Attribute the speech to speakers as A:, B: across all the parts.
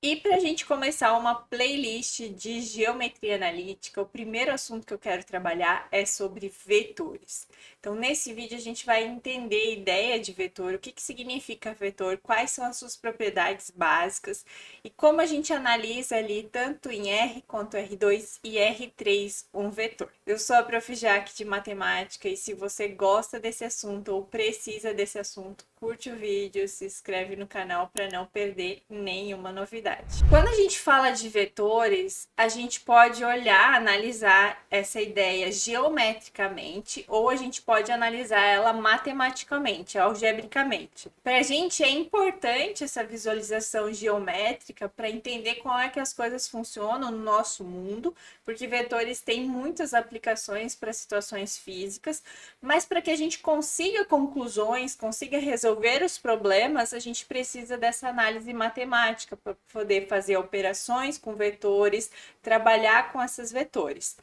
A: E para a gente começar uma playlist de geometria analítica, o primeiro assunto que eu quero trabalhar é sobre vetores. Então, nesse vídeo, a gente vai entender a ideia de vetor, o que significa vetor, quais são as suas propriedades básicas e como a gente analisa ali, tanto em R quanto R2 e R3, um vetor. Eu sou a Prof. Jaque de Matemática e se você gosta desse assunto ou precisa desse assunto, curte o vídeo, se inscreve no canal para não perder nenhuma novidade. Quando a gente fala de vetores, a gente pode olhar, analisar essa ideia geometricamente ou a gente pode analisar ela matematicamente, algebricamente. Para a gente é importante essa visualização geométrica para entender como é que as coisas funcionam no nosso mundo, porque vetores têm muitas aplicações para situações físicas, mas para que a gente consiga conclusões, consiga resolver os problemas, a gente precisa dessa análise matemática para poder fazer operações com vetores, trabalhar com esses vetores.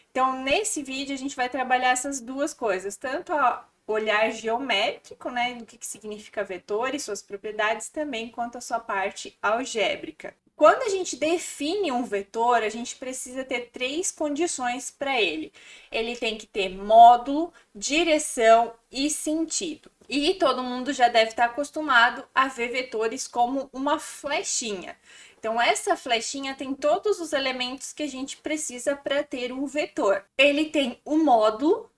A: Então, nesse vídeo, a gente vai trabalhar essas duas coisas, tanto a olhar geométrico, né, do que significa vetor e suas propriedades também, quanto a sua parte algébrica. Quando a gente define um vetor, a gente precisa ter três condições para ele. Ele tem que ter módulo, direção e sentido. E todo mundo já deve estar acostumado a ver vetores como uma flechinha. Então, essa flechinha tem todos os elementos que a gente precisa para ter um vetor. Ele tem o módulo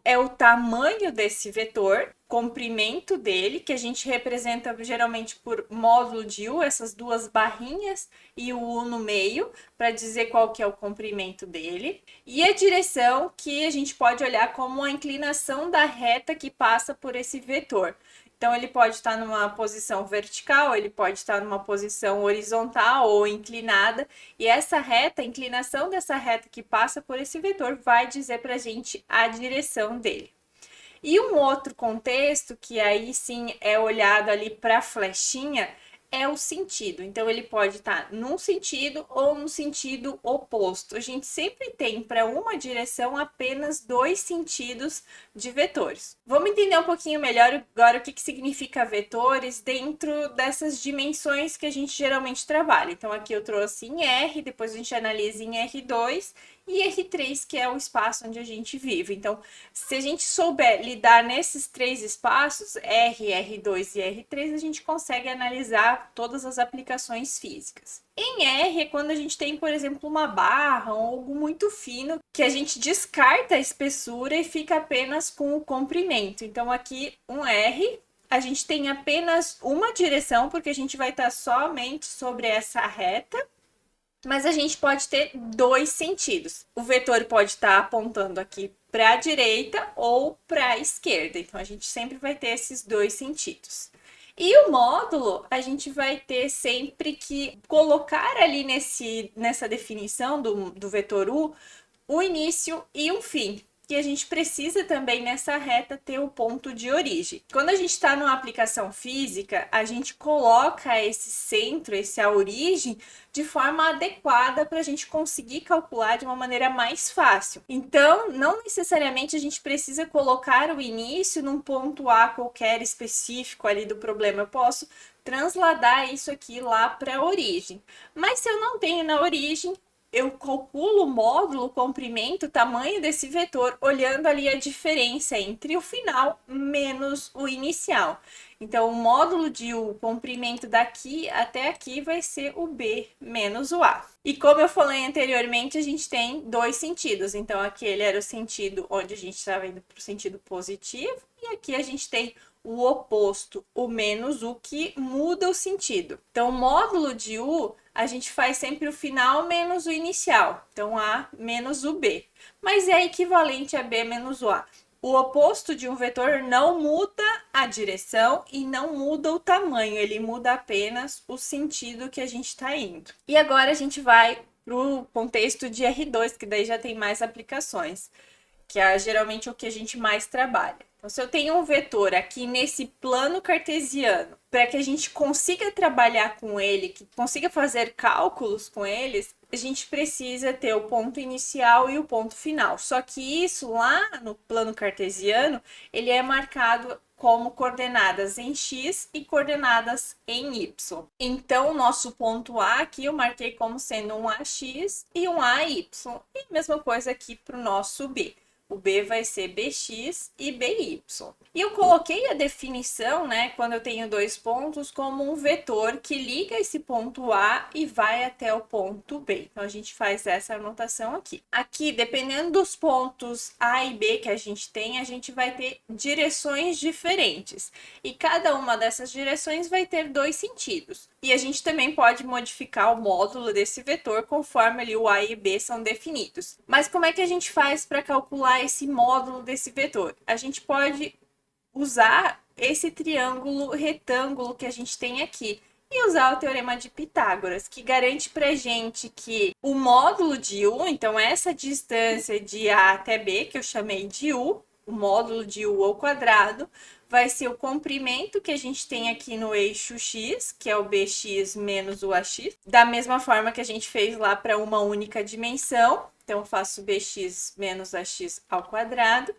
A: é o tamanho desse vetor, comprimento dele, que a gente representa geralmente por módulo de U, essas duas barrinhas e o U no meio, para dizer qual que é o comprimento dele. E a direção, que a gente pode olhar como a inclinação da reta que passa por esse vetor. Então, ele pode estar numa posição vertical, ele pode estar numa posição horizontal ou inclinada, e essa reta, a inclinação dessa reta que passa por esse vetor, vai dizer para a gente a direção dele. E um outro contexto, que aí sim é olhado ali para a flechinha, é o sentido. Então, ele pode estar num sentido ou no sentido oposto. A gente sempre tem para uma direção apenas dois sentidos de vetores. Vamos entender um pouquinho melhor agora o que significa vetores dentro dessas dimensões que a gente geralmente trabalha. Então, aqui eu trouxe em R, depois a gente analisa em R2 e R3, que é o espaço onde a gente vive. Então, se a gente souber lidar nesses três espaços, R, R2 e R3, a gente consegue analisar todas as aplicações físicas. Em R é quando a gente tem, por exemplo, uma barra ou algo muito fino que a gente descarta a espessura e fica apenas com o comprimento. Então, aqui um R, a gente tem apenas uma direção, porque a gente vai estar somente sobre essa reta. Mas a gente pode ter dois sentidos. O vetor pode estar apontando aqui para a direita ou para a esquerda. Então, a gente sempre vai ter esses dois sentidos. E o módulo, a gente vai ter sempre que colocar ali nessa definição do vetor U, o início e um fim. E a gente precisa também nessa reta ter o ponto de origem. Quando a gente está numa aplicação física, a gente coloca esse centro, essa origem, de forma adequada para a gente conseguir calcular de uma maneira mais fácil. Então, não necessariamente a gente precisa colocar o início num ponto A qualquer específico ali do problema. Eu posso transladar isso aqui lá para a origem. Mas se eu não tenho na origem, eu calculo o módulo, o comprimento, o tamanho desse vetor, olhando ali a diferença entre o final menos o inicial. Então, o módulo de U, o comprimento daqui até aqui, vai ser o B menos o A. E como eu falei anteriormente, a gente tem dois sentidos. Então, aquele era o sentido onde a gente estava indo para o sentido positivo, e aqui a gente tem o oposto, o menos U, que muda o sentido. Então, o módulo de U, a gente faz sempre o final menos o inicial. Então, A menos o B. Mas é equivalente a B menos o A. O oposto de um vetor não muda a direção e não muda o tamanho, ele muda apenas o sentido que a gente está indo. E agora a gente vai para o contexto de R2, que daí já tem mais aplicações, que é geralmente o que a gente mais trabalha. Então, se eu tenho um vetor aqui nesse plano cartesiano, para que a gente consiga trabalhar com ele, que consiga fazer cálculos com eles, a gente precisa ter o ponto inicial e o ponto final. Só que isso lá no plano cartesiano, ele é marcado como coordenadas em x e coordenadas em y. Então, o nosso ponto A aqui eu marquei como sendo um AX e um AY. E a mesma coisa aqui para o nosso B. O B vai ser BX e BY. E eu coloquei a definição, né, quando eu tenho dois pontos, como um vetor que liga esse ponto A e vai até o ponto B. Então, a gente faz essa anotação aqui. Aqui, dependendo dos pontos A e B que a gente vai ter direções diferentes. E cada uma dessas direções vai ter dois sentidos. E a gente também pode modificar o módulo desse vetor conforme ali o A e B são definidos. Mas como é que a gente faz para calcular esse módulo desse vetor? A gente pode usar esse triângulo retângulo que a gente tem aqui e usar o teorema de Pitágoras, que garante para gente que o módulo de U, então essa distância de A até B, que eu chamei de U, o módulo de U ao quadrado, vai ser o comprimento que a gente tem aqui no eixo X, que é o BX menos o AX, da mesma forma que a gente fez lá para uma única dimensão. Então, eu faço BX menos AX ao quadrado,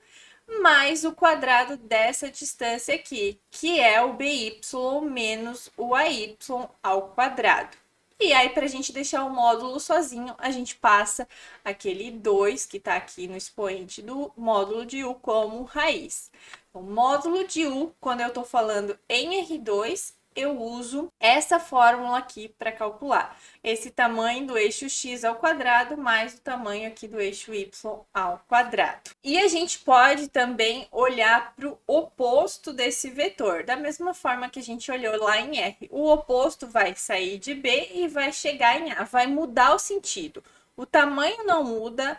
A: mais o quadrado dessa distância aqui, que é o BY menos o AY ao quadrado. E aí, para a gente deixar o módulo sozinho, a gente passa aquele 2 que está aqui no expoente do módulo de U como raiz. O módulo de U, quando eu estou falando em R2, eu uso essa fórmula aqui para calcular esse tamanho do eixo x ao quadrado mais o tamanho aqui do eixo y ao quadrado. E a gente pode também olhar para o oposto desse vetor, da mesma forma que a gente olhou lá em R. O oposto vai sair de B e vai chegar em A, vai mudar o sentido. O tamanho não muda,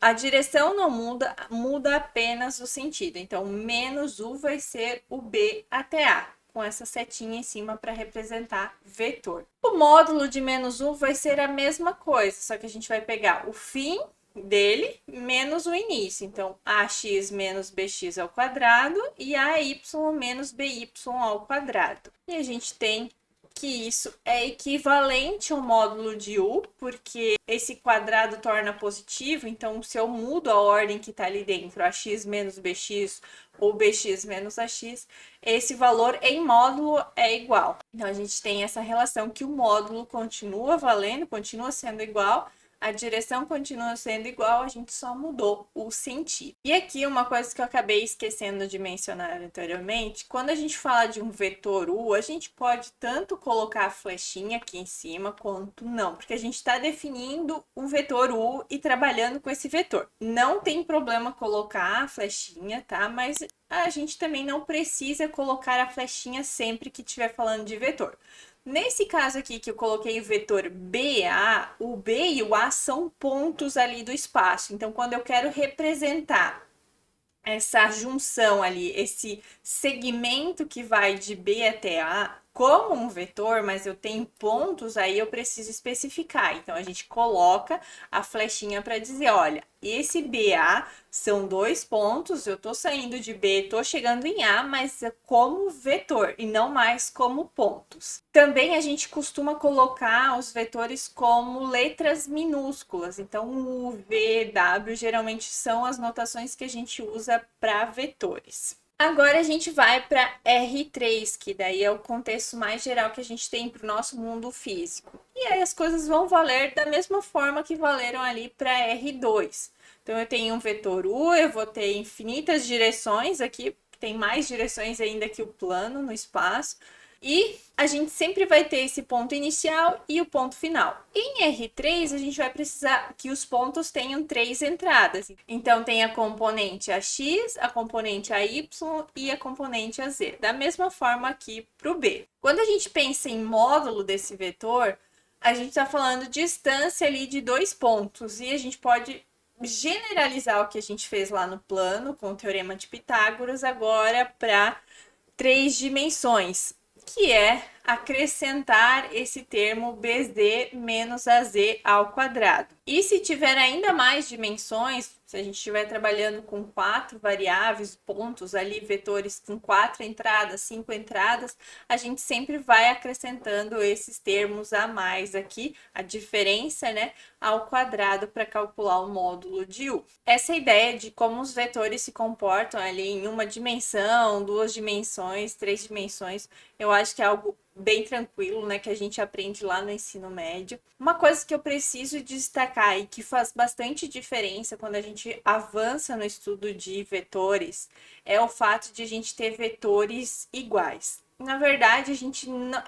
A: a direção não muda, muda apenas o sentido. Então, menos U vai ser o B até A, com essa setinha em cima para representar vetor. O módulo de menos U vai ser a mesma coisa, só que a gente vai pegar o fim dele menos o início. Então, AX menos BX ao quadrado e AY menos BY ao quadrado. E a gente tem que isso é equivalente ao módulo de U, porque esse quadrado torna positivo, então se eu mudo a ordem que está ali dentro, AX menos BX ou BX menos AX, esse valor em módulo é igual. Então a gente tem essa relação que o módulo continua valendo, continua sendo igual, a direção continua sendo igual, a gente só mudou o sentido. E aqui uma coisa que eu acabei esquecendo de mencionar anteriormente, quando a gente fala de um vetor U, a gente pode tanto colocar a flechinha aqui em cima, quanto não, porque a gente está definindo um vetor U e trabalhando com esse vetor. Não tem problema colocar a flechinha, tá? Mas a gente também não precisa colocar a flechinha sempre que estiver falando de vetor. Nesse caso aqui que eu coloquei o vetor BA, o B e o A são pontos ali do espaço. Então, quando eu quero representar essa junção ali, esse segmento que vai de B até A como um vetor, mas eu tenho pontos, aí eu preciso especificar. Então, a gente coloca a flechinha para dizer, olha, esse BA são dois pontos, eu estou saindo de B, estou chegando em A, mas é como vetor e não mais como pontos. Também a gente costuma colocar os vetores como letras minúsculas. Então, U, V, W geralmente são as notações que a gente usa para vetores. Agora a gente vai para R3, que daí é o contexto mais geral que a gente tem para o nosso mundo físico. E aí as coisas vão valer da mesma forma que valeram ali para R2. Então eu tenho um vetor U, eu vou ter infinitas direções aqui, tem mais direções ainda que o plano no espaço. E a gente sempre vai ter esse ponto inicial e o ponto final. Em R3, a gente vai precisar que os pontos tenham três entradas. Então, tem a componente AX, a componente AY e a componente AZ. Da mesma forma aqui para o B. Quando a gente pensa em módulo desse vetor, a gente está falando distância ali de dois pontos. E a gente pode generalizar o que a gente fez lá no plano, com o teorema de Pitágoras, agora para três dimensões, que é acrescentar esse termo bz menos az ao quadrado. E se tiver ainda mais dimensões, se a gente estiver trabalhando com 4 variáveis, pontos ali, vetores com 4 entradas, 5 entradas, a gente sempre vai acrescentando esses termos a mais aqui, a diferença, né, ao quadrado para calcular o módulo de U. Essa ideia de como os vetores se comportam ali em uma dimensão, 2 dimensões, 3 dimensões, eu acho que é algo bem tranquilo, né, que a gente aprende lá no ensino médio. Uma coisa que eu preciso destacar e que faz bastante diferença quando a gente avança no estudo de vetores é o fato de a gente ter vetores iguais. Na verdade,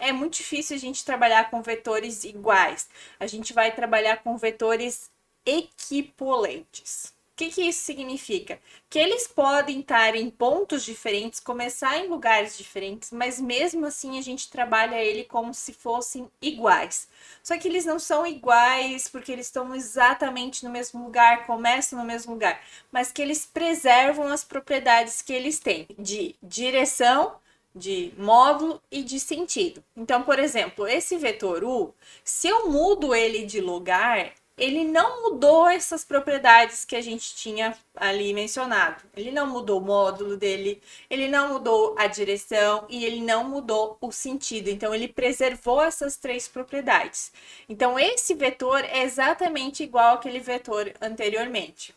A: é muito difícil a gente trabalhar com vetores iguais. A gente vai trabalhar com vetores equipolentes. O que isso significa? Que eles podem estar em pontos diferentes, começar em lugares diferentes, mas mesmo assim a gente trabalha ele como se fossem iguais. Só que eles não são iguais porque eles estão exatamente no mesmo lugar, começam no mesmo lugar, mas que eles preservam as propriedades que eles têm de direção, de módulo e de sentido. Então, por exemplo, esse vetor U, se eu mudo ele de lugar, ele não mudou essas propriedades que a gente tinha ali mencionado. Ele não mudou o módulo dele, ele não mudou a direção e ele não mudou o sentido. Então, ele preservou essas 3 propriedades. Então, esse vetor é exatamente igual àquele vetor anteriormente.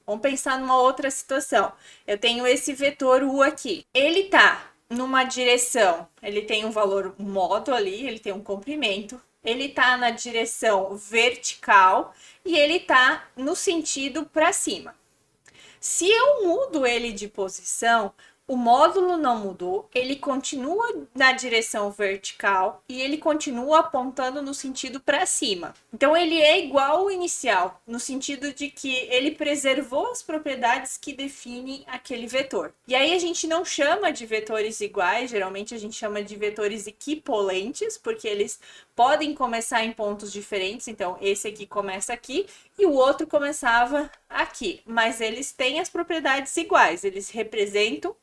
A: Vamos pensar numa outra situação. Eu tenho esse vetor U aqui. Ele está numa direção, ele tem um valor módulo ali, ele tem um comprimento. Ele está na direção vertical e ele está no sentido para cima. Se eu mudo ele de posição, o módulo não mudou, ele continua na direção vertical e ele continua apontando no sentido para cima. Então ele é igual ao inicial, no sentido de que ele preservou as propriedades que definem aquele vetor. E aí a gente não chama de vetores iguais, geralmente a gente chama de vetores equipolentes, porque eles podem começar em pontos diferentes. Então esse aqui começa aqui e o outro começava aqui, mas eles têm as propriedades iguais, eles representam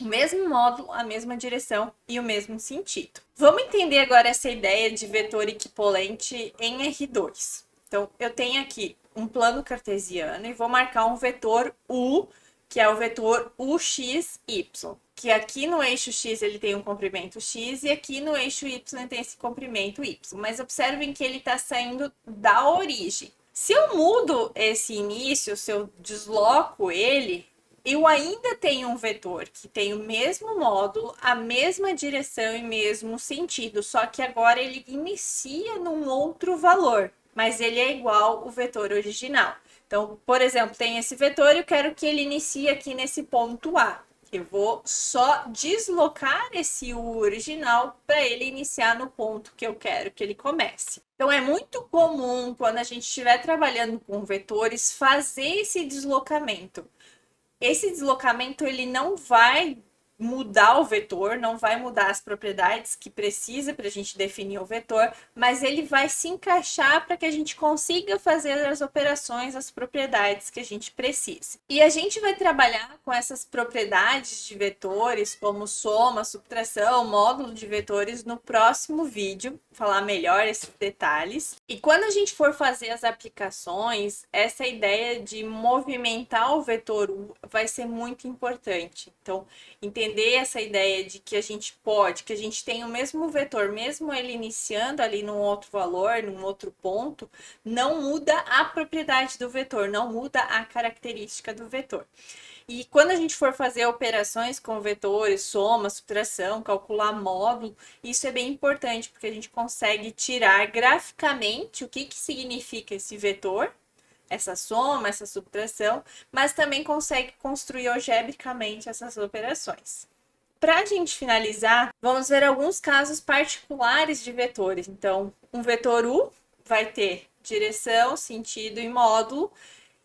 A: o mesmo módulo, a mesma direção e o mesmo sentido. Vamos entender agora essa ideia de vetor equipolente em R2. Então, eu tenho aqui um plano cartesiano e vou marcar um vetor U, que é o vetor UXY, que aqui no eixo X ele tem um comprimento X e aqui no eixo Y ele tem esse comprimento Y. Mas observem que ele está saindo da origem. Se eu mudo esse início, se eu desloco ele, eu ainda tenho um vetor que tem o mesmo módulo, a mesma direção e mesmo sentido, só que agora ele inicia num outro valor, mas ele é igual ao vetor original. Então, por exemplo, tem esse vetor e eu quero que ele inicie aqui nesse ponto A. Eu vou só deslocar esse U original para ele iniciar no ponto que eu quero que ele comece. Então, é muito comum, quando a gente estiver trabalhando com vetores, fazer esse deslocamento. Esse deslocamento ele não vai mudar o vetor, não vai mudar as propriedades que precisa para a gente definir o vetor, mas ele vai se encaixar para que a gente consiga fazer as operações, as propriedades que a gente precisa. E a gente vai trabalhar com essas propriedades de vetores, como soma, subtração, módulo de vetores, no próximo vídeo, falar melhor esses detalhes. E quando a gente for fazer as aplicações, essa ideia de movimentar o vetor U vai ser muito importante. Então, entender essa ideia de que a gente pode, que a gente tem o mesmo vetor, mesmo ele iniciando ali num outro valor, num outro ponto, não muda a propriedade do vetor, não muda a característica do vetor. E quando a gente for fazer operações com vetores, soma, subtração, calcular módulo, isso é bem importante, porque a gente consegue tirar graficamente o que significa esse vetor, essa soma, essa subtração, mas também consegue construir algebricamente essas operações. Para a gente finalizar, vamos ver alguns casos particulares de vetores. Então, um vetor U vai ter direção, sentido e módulo,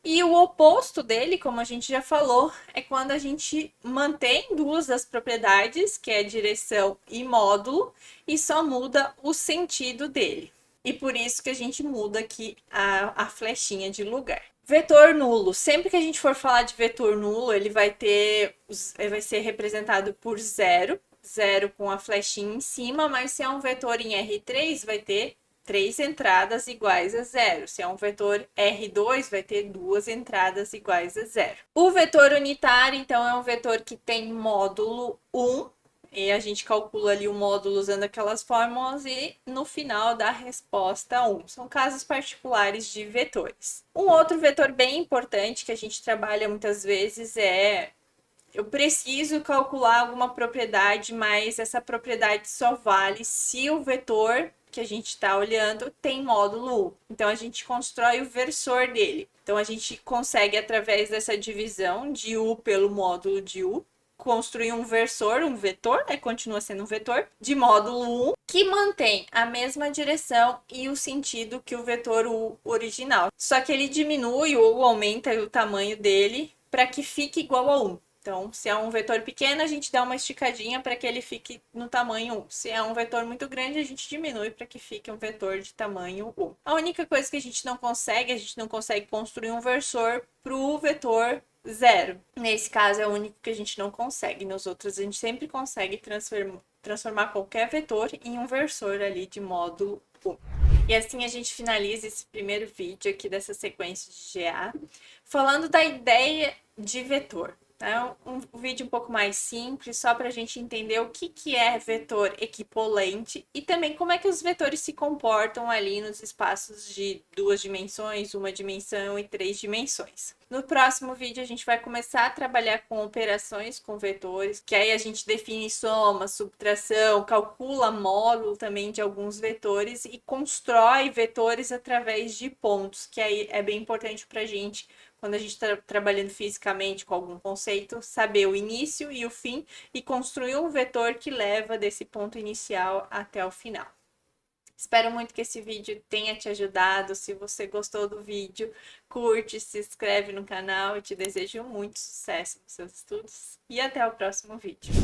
A: e o oposto dele, como a gente já falou, é quando a gente mantém duas das propriedades, que é direção e módulo, e só muda o sentido dele. E por isso que a gente muda aqui a flechinha de lugar. Vetor nulo. Sempre que a gente for falar de vetor nulo, ele vai ser representado por zero. 0 com a flechinha em cima, mas se é um vetor em R3, vai ter 3 entradas iguais a 0. Se é um vetor R2, vai ter 2 entradas iguais a 0. O vetor unitário, então, é um vetor que tem módulo 1, e a gente calcula ali o módulo usando aquelas fórmulas e no final dá a resposta 1. São casos particulares de vetores. Um outro vetor bem importante que a gente trabalha muitas vezes é: eu preciso calcular alguma propriedade, mas essa propriedade só vale se o vetor que a gente está olhando tem módulo U. Então a gente constrói o versor dele. Então a gente consegue, através dessa divisão de U pelo módulo de U, construir um versor, um vetor, continua sendo um vetor, de módulo 1, que mantém a mesma direção e o sentido que o vetor U original. Só que ele diminui ou aumenta o tamanho dele para que fique igual a 1. Então, se é um vetor pequeno, a gente dá uma esticadinha para que ele fique no tamanho 1. Se é um vetor muito grande, a gente diminui para que fique um vetor de tamanho 1. A única coisa que a gente não consegue construir um versor para o vetor 0. Nesse caso, é o único que a gente não consegue. Nos outros, a gente sempre consegue transformar qualquer vetor em um versor ali de módulo 1. E assim a gente finaliza esse primeiro vídeo aqui dessa sequência de GA, falando da ideia de vetor. É um vídeo um pouco mais simples, só para a gente entender o que é vetor equipolente e também como é que os vetores se comportam ali nos espaços de 2 dimensões, 1 dimensão e 3 dimensões. No próximo vídeo a gente vai começar a trabalhar com operações com vetores, que aí a gente define soma, subtração, calcula módulo também de alguns vetores e constrói vetores através de pontos, que aí é bem importante para a gente, quando a gente está trabalhando fisicamente com algum conceito, saber o início e o fim e construir um vetor que leva desse ponto inicial até o final. Espero muito que esse vídeo tenha te ajudado. Se você gostou do vídeo, curte, se inscreve no canal e te desejo muito sucesso nos seus estudos. E até o próximo vídeo.